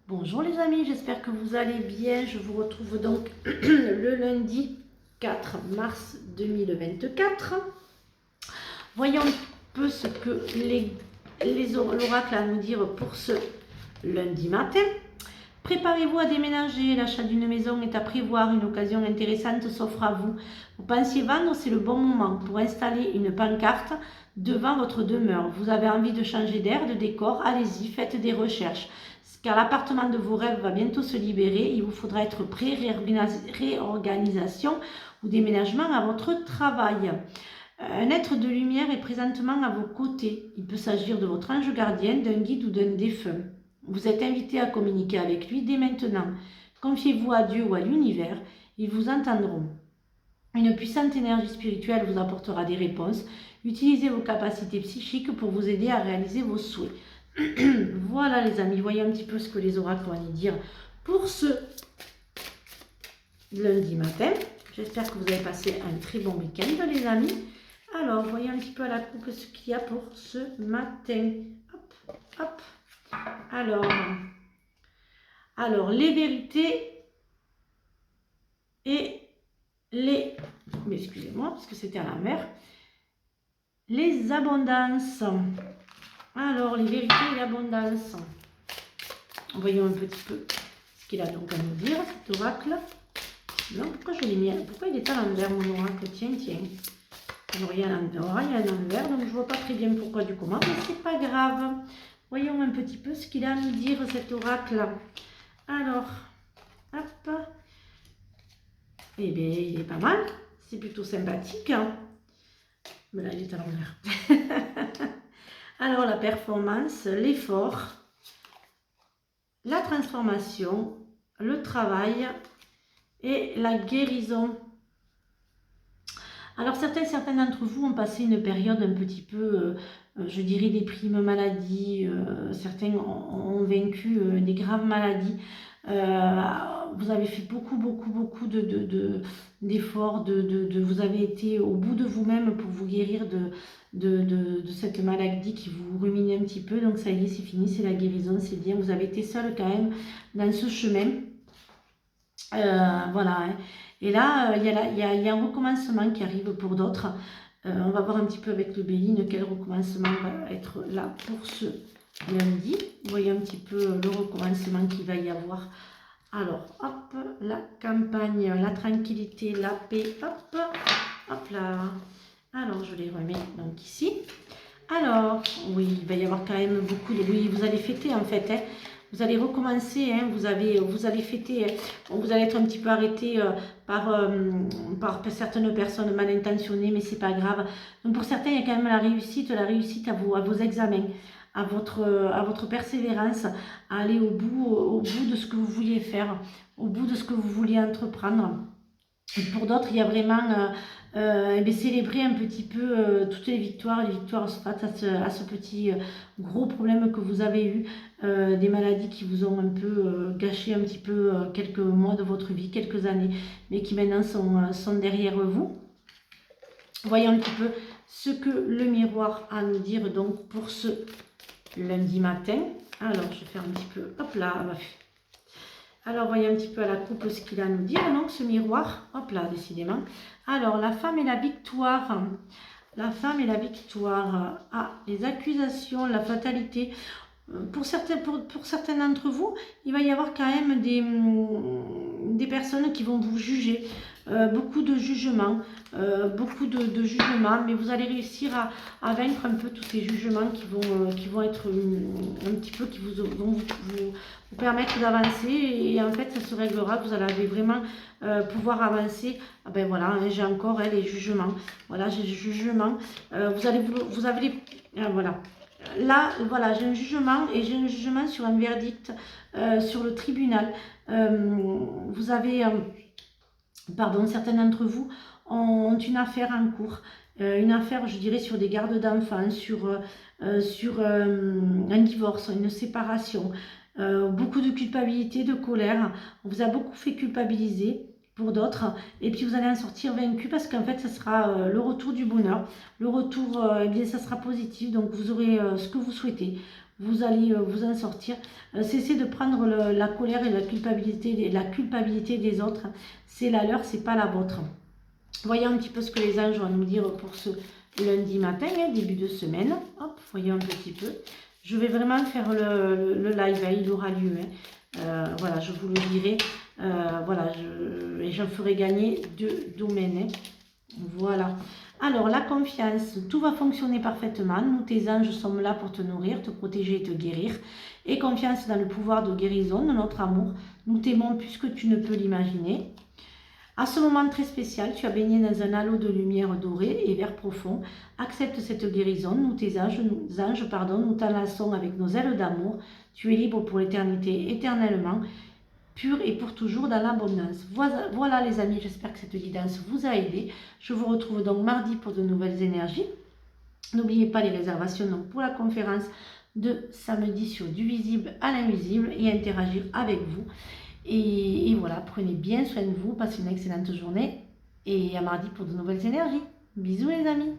Bonjour les amis, j'espère que vous allez bien. Je vous retrouve donc le lundi 4 mars 2024. Voyons un peu ce que l'oracle a à nous dire pour ce lundi matin. Préparez-vous à déménager, l'achat d'une maison est à prévoir, une occasion intéressante s'offre à vous. Vous pensiez vendre, c'est le bon moment pour installer une pancarte devant votre demeure. Vous avez envie de changer d'air, de décor, allez-y, faites des recherches. Car l'appartement de vos rêves va bientôt se libérer, il vous faudra être prêt, réorganisation ou déménagement à votre travail. Un être de lumière est présentement à vos côtés. Il peut s'agir de votre ange gardien, d'un guide ou d'un défunt. Vous êtes invité à communiquer avec lui dès maintenant. Confiez-vous à Dieu ou à l'univers, ils vous entendront. Une puissante énergie spirituelle vous apportera des réponses. Utilisez vos capacités psychiques pour vous aider à réaliser vos souhaits. Voilà les amis, voyez un petit peu ce que les oracles vont nous dire pour ce lundi matin. J'espère que vous avez passé un très bon week-end les amis. Alors, voyez un petit peu à la coupe ce qu'il y a pour ce matin. Hop, hop. Alors, les vérités et les... Mais excusez-moi, parce que c'était à l'envers. Les abondances. Alors, les vérités et l'abondance. Voyons un petit peu ce qu'il a donc à nous dire, cet oracle. Non, pourquoi je l'ai mis? Pourquoi il est à l'envers, mon oracle? Tiens. Alors, il y a un envers, donc je ne vois pas très bien pourquoi du comment, mais c'est pas grave. Voyons un petit peu ce qu'il a à nous dire, cet oracle. Alors, hop. Eh bien, il est pas mal. C'est plutôt sympathique. Hein, mais là, il est à l'envers. Alors, la performance, l'effort, la transformation, le travail et la guérison. Alors certains d'entre vous ont passé une période un petit peu, je dirais, des primes maladies. Certains ont vaincu des graves maladies. Vous avez fait beaucoup d'efforts, vous avez été au bout de vous-même pour vous guérir de cette maladie qui vous ruminait un petit peu. Donc ça y est, c'est fini, c'est la guérison, c'est bien. Vous avez été seul quand même dans ce chemin. Voilà. Hein. Et là, il y a un recommencement qui arrive pour d'autres. On va voir un petit peu avec le Béline quel recommencement va être là pour ce lundi. Vous voyez un petit peu le recommencement qu'il va y avoir. Alors, hop, la campagne, la tranquillité, la paix, hop là. Alors, je les remets donc ici. Alors, oui, il va y avoir quand même beaucoup de... Oui, vous allez fêter en fait, hein. Vous allez recommencer, hein, vous allez fêter, hein. Vous allez être un petit peu arrêté par certaines personnes mal intentionnées, mais c'est pas grave. Donc pour certains, il y a quand même la réussite à vos examens, à votre persévérance, à aller au bout de ce que vous vouliez faire, au bout de ce que vous vouliez entreprendre. Et pour d'autres, il y a vraiment célébrer un petit peu toutes les victoires face à ce petit gros problème que vous avez eu, des maladies qui vous ont un peu gâché un petit peu quelques mois de votre vie, quelques années, mais qui maintenant sont derrière vous. Voyons un petit peu ce que le miroir a à nous dire donc pour ce lundi matin. Alors, je vais faire un petit peu, hop là, alors, voyez un petit peu à la coupe ce qu'il a à nous dire. Donc, ce miroir, hop là, décidément. Alors, la femme et la victoire. La femme et la victoire. Ah, les accusations, la fatalité. Pour certains d'entre vous, il va y avoir quand même des personnes qui vont vous juger. Beaucoup de jugements, mais vous allez réussir à vaincre un peu tous ces jugements qui vont être un petit peu, qui vont vous permettre d'avancer, et en fait ça se réglera, vous allez vraiment pouvoir avancer. Ah ben voilà, hein, j'ai encore les jugements, voilà, j'ai des jugements, voilà. Là, voilà, j'ai un jugement, et j'ai un jugement sur un verdict sur le tribunal. Vous avez... certains d'entre vous ont une affaire en cours, une affaire, je dirais, sur des gardes d'enfants, sur un divorce, une séparation, beaucoup de culpabilité, de colère. On vous a beaucoup fait culpabiliser pour d'autres, et puis vous allez en sortir vaincu, parce qu'en fait, ça sera le retour du bonheur, le retour, eh bien, ça sera positif, donc vous aurez ce que vous souhaitez. vous allez vous en sortir. Cessez de prendre la colère et la culpabilité des autres. C'est la leur, c'est pas la vôtre. Voyons un petit peu ce que les anges vont nous dire pour ce lundi matin, hein, début de semaine. Hop, voyons un petit peu. Je vais vraiment faire le live, hein, il aura lieu. Hein. Voilà, je vous le dirai. Voilà, et je ferai gagner 2 domaines. Hein. Voilà. Alors, la confiance, tout va fonctionner parfaitement. Nous, tes anges, sommes là pour te nourrir, te protéger et te guérir. Et confiance dans le pouvoir de guérison de notre amour. Nous t'aimons plus que tu ne peux l'imaginer. À ce moment très spécial, tu as baigné dans un halo de lumière dorée et vert profond. Accepte cette guérison. Nous, tes anges, nous t'enlaçons avec nos ailes d'amour. Tu es libre pour l'éternité, éternellement, pur et pour toujours dans l'abondance. Voilà les amis, j'espère que cette guidance vous a aidé. Je vous retrouve donc mardi pour de nouvelles énergies. N'oubliez pas les réservations donc pour la conférence de samedi sur du visible à l'invisible et interagir avec vous. Et voilà, prenez bien soin de vous, passez une excellente journée et à mardi pour de nouvelles énergies. Bisous les amis!